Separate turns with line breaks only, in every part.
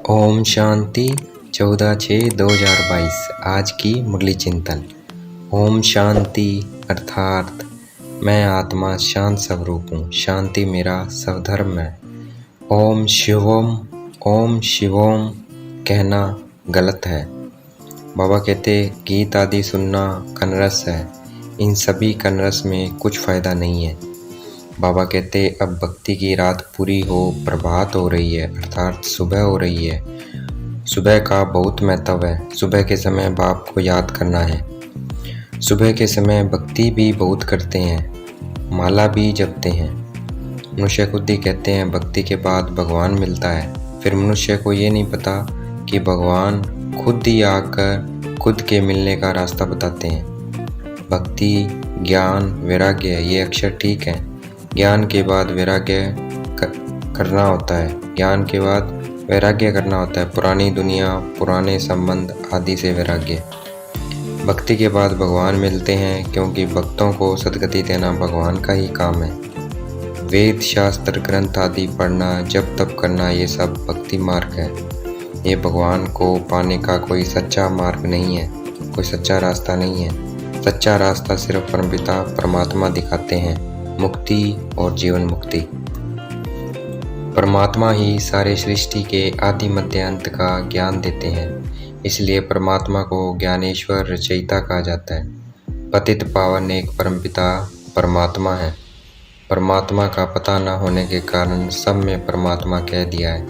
ओम शांति 14/6/2022। आज की मुरली चिंतन। ओम शांति अर्थात मैं आत्मा शांत स्वरूप हूँ, शांति मेरा स्वधर्म है। ओम शिवोम कहना गलत है। बाबा कहते गीत आदि सुनना कनरस है, इन सभी कनरस में कुछ फ़ायदा नहीं है। बाबा कहते अब भक्ति की रात पूरी हो, प्रभात हो रही है अर्थात सुबह हो रही है। सुबह का बहुत महत्व है। सुबह के समय बाप को याद करना है। सुबह के समय भक्ति भी बहुत करते हैं, माला भी जपते हैं। मनुष्य खुद ही कहते हैं भक्ति के बाद भगवान मिलता है। फिर मनुष्य को ये नहीं पता कि भगवान खुद ही आकर खुद के मिलने का रास्ता बताते हैं। भक्ति, ज्ञान, वैराग्य ये अक्षर ठीक है। ज्ञान के बाद वैराग्य करना होता है। ज्ञान के बाद वैराग्य करना होता है। पुरानी दुनिया, पुराने संबंध आदि से वैराग्य। भक्ति के बाद भगवान मिलते हैं, क्योंकि भक्तों को सद्गति देना भगवान का ही काम है। वेद, शास्त्र, ग्रंथ आदि पढ़ना, जप तप करना ये सब भक्ति मार्ग है। ये भगवान को पाने का कोई सच्चा मार्ग नहीं है, कोई सच्चा रास्ता नहीं है। सच्चा रास्ता सिर्फ परमपिता परमात्मा दिखाते हैं, मुक्ति और जीवन मुक्ति। परमात्मा ही सारे सृष्टि के आदि मध्य अंत का ज्ञान देते हैं, इसलिए परमात्मा को ज्ञानेश्वर रचयिता कहा जाता है। पतित पावन एक परमपिता परमात्मा है। परमात्मा का पता न होने के कारण सब में परमात्मा कह दिया है।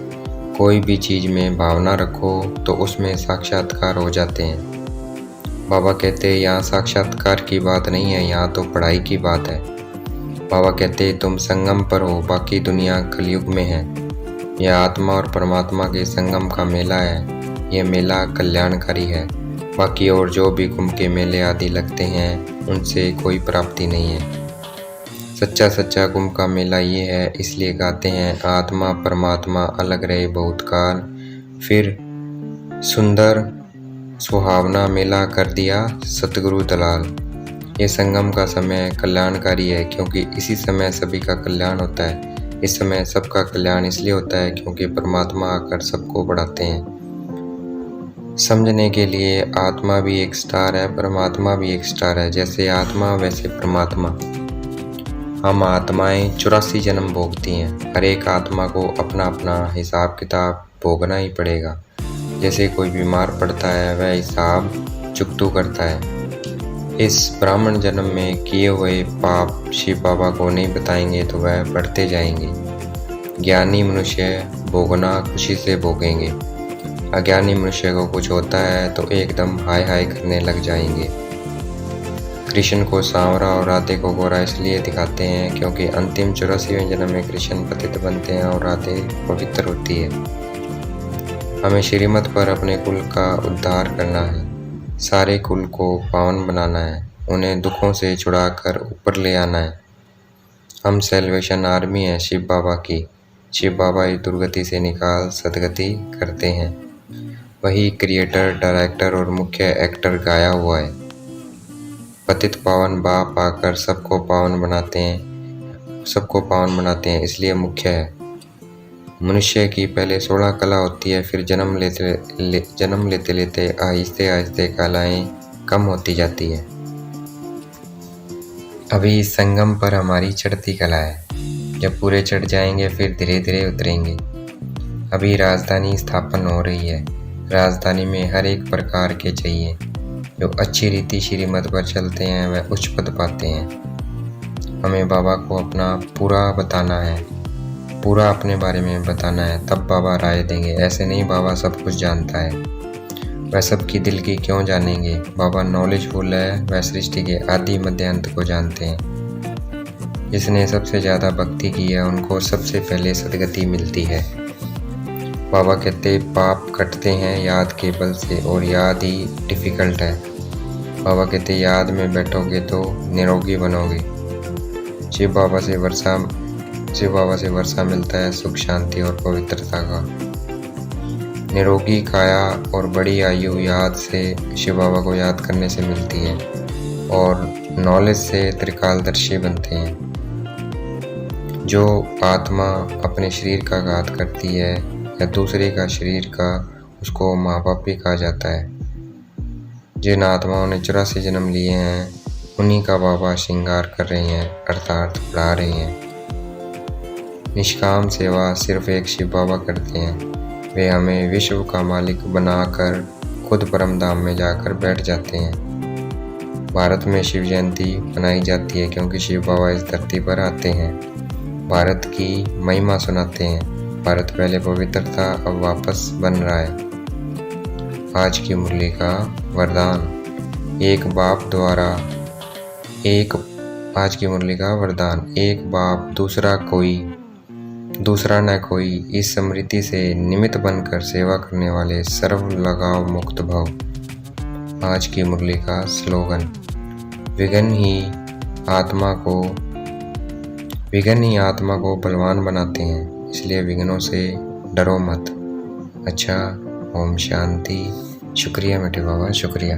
कोई भी चीज़ में भावना रखो तो उसमें साक्षात्कार हो जाते हैं। बाबा कहते हैं यहाँ साक्षात्कार की बात नहीं है, यहाँ तो पढ़ाई की बात है। बाबा कहते तुम संगम पर हो, बाकी दुनिया कलयुग में है। यह आत्मा और परमात्मा के संगम का मेला है। यह मेला कल्याणकारी है। बाकी और जो भी कुंभ के मेले आदि लगते हैं उनसे कोई प्राप्ति नहीं है। सच्चा कुंभ का मेला ये है, इसलिए कहते हैं आत्मा परमात्मा अलग रहे बहुत काल, फिर सुंदर सुहावना मेला कर दिया सतगुरु दलाल। ये संगम का समय कल्याणकारी है, क्योंकि इसी समय सभी का कल्याण होता है। इस समय सबका कल्याण इसलिए होता है क्योंकि परमात्मा आकर सबको बढ़ाते हैं। समझने के लिए आत्मा भी एक स्टार है, परमात्मा भी एक स्टार है। जैसे आत्मा वैसे परमात्मा। हम आत्माएं 84 जन्म भोगती हैं। हर एक आत्मा को अपना अपना हिसाब किताब भोगना ही पड़ेगा। जैसे कोई बीमार पड़ता है वह हिसाब चुकतू करता है। इस ब्राह्मण जन्म में किए हुए पाप शिव बाबा को नहीं बताएंगे तो वह बढ़ते जाएंगे। ज्ञानी मनुष्य भोगना खुशी से भोगेंगे। अज्ञानी मनुष्य को कुछ होता है तो एकदम हाय हाय करने लग जाएंगे। कृष्ण को सांवरा और राधे को गोरा इसलिए दिखाते हैं क्योंकि अंतिम 84वें जन्म में कृष्ण पतित बनते हैं और राधे पवित्र होती है। हमें श्रीमत पर अपने कुल का उद्धार करना है, सारे कुल को पावन बनाना है, उन्हें दुखों से छुड़ाकर ऊपर ले आना है। हम सेल्वेशन आर्मी हैं शिव बाबा की। शिव बाबा ही दुर्गति से निकाल सदगति करते हैं। वही क्रिएटर, डायरेक्टर और मुख्य एक्टर गाया हुआ है। पतित पावन बाप आकर सबको पावन बनाते हैं, इसलिए मुख्य है। मनुष्य की पहले 16 कला होती है, फिर जन्म लेते लेते आहिस्ते आहिस्ते कलाएं कम होती जाती है। अभी इस संगम पर हमारी चढ़ती कला है। जब पूरे चढ़ जाएंगे फिर धीरे धीरे उतरेंगे। अभी राजधानी स्थापन हो रही है। राजधानी में हर एक प्रकार के चाहिए। जो अच्छी रीति श्रीमत पर चलते हैं वह उच्च पद पाते हैं। हमें बाबा को अपना पूरा बताना है, पूरा अपने बारे में बताना है, तब बाबा राय देंगे। ऐसे नहीं बाबा सब कुछ जानता है। वह सबकी दिल की क्यों जानेंगे। बाबा नॉलेजफुल है, वह सृष्टि के आदि मध्य अंत को जानते हैं। जिसने सबसे ज़्यादा भक्ति की है उनको सबसे पहले सद्गति मिलती है। बाबा कहते पाप कटते हैं याद के बल से, और याद ही डिफ़िकल्ट है। बाबा कहते याद में बैठोगे तो निरोगी बनोगे। शिव बाबा से वर्षा मिलता है सुख, शांति और पवित्रता का। निरोगी काया और बड़ी आयु याद से शिव बाबा को याद करने से मिलती है, और नॉलेज से त्रिकालदर्शी बनते हैं। जो आत्मा अपने शरीर का घात करती है या दूसरे का शरीर का उसको माँ बाप भी कहा जाता है। जिन आत्माओं ने 84 जन्म लिए हैं उन्हीं का बाबा श्रृंगार कर रहे हैं, अर्थात पढ़ा रहे हैं। निष्काम सेवा सिर्फ एक शिव बाबा करते हैं। वे हमें विश्व का मालिक बनाकर खुद परम धाम में जाकर बैठ जाते हैं। भारत में शिव जयंती मनाई जाती है क्योंकि शिव बाबा इस धरती पर आते हैं, भारत की महिमा सुनाते हैं। भारत पहले पवित्र था, अब वापस बन रहा है। आज की मुरली का वरदान। आज की मुरली का वरदान। एक बाप दूसरा न कोई, इस स्मृति से निमित्त बनकर सेवा करने वाले सर्व लगाव मुक्त भव। आज की मुरली का स्लोगन। विघ्न ही आत्मा को बलवान बनाते हैं, इसलिए विघ्नों से डरो मत। अच्छा, ओम शांति। शुक्रिया मीठे बाबा, शुक्रिया।